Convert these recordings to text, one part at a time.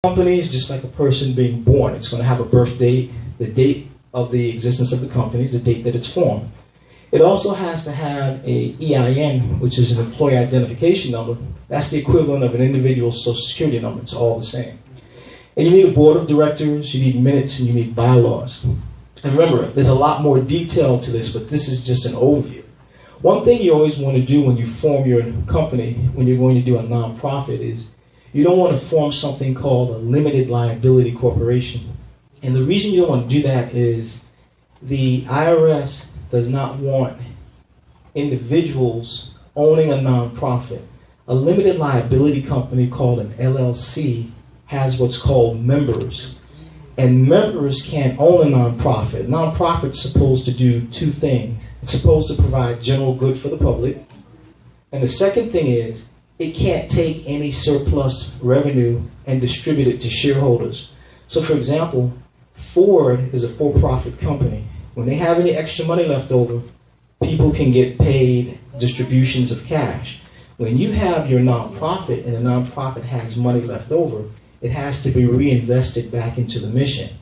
Company is just like a person being born. It's going to have a birth date, the date of the existence of the company is the date that it's formed. It also has to have a EIN, which is an employee identification number. That's the equivalent of an individual's social security number. It's all the same. And you need a board of directors, you need minutes, and you need bylaws. And remember, there's a lot more detail to this, but this is just an overview. One thing you always want to do when you form your company, when you're going to do a nonprofit, is you don't want to form something called a limited liability corporation. And the reason you don't want to do that is the IRS does not want individuals owning a nonprofit. A limited liability company called an LLC has what's called members. And members can't own a nonprofit. Nonprofit's supposed to do two things. It's supposed to provide general good for the public. And the second thing is, it can't take any surplus revenue and distribute it to shareholders. So for example, Ford is a for-profit company. When they have any extra money left over, people can get paid distributions of cash. When you have your nonprofit and the nonprofit has money left over, it has to be reinvested back into the mission.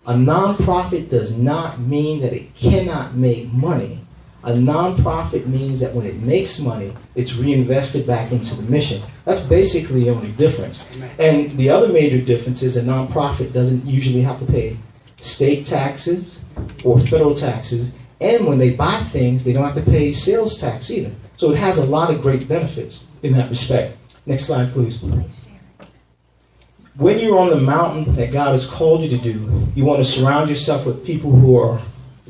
A nonprofit does not mean that it cannot make money. A nonprofit means that when it makes money, it's reinvested back into the mission. That's basically the only difference. And the other major difference is a nonprofit doesn't usually have to pay state taxes or federal taxes. And when they buy things, they don't have to pay sales tax either. So it has a lot of great benefits in that respect. Next slide, please. When you're on the mountain that God has called you to do, you want to surround yourself with people who are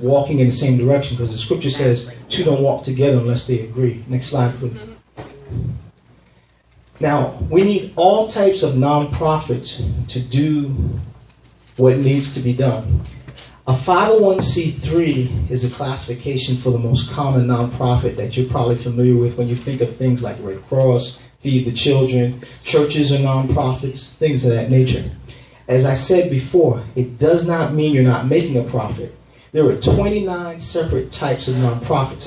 walking in the same direction, because the scripture says two don't walk together unless they agree. Next slide, please. Now, we need all types of nonprofits to do what needs to be done. A 501c3 is a classification for the most common nonprofit that you're probably familiar with when you think of things like Red Cross, Feed the Children, churches are nonprofits, things of that nature. As I said before, it does not mean you're not making a profit. There are 29 separate types of nonprofits, and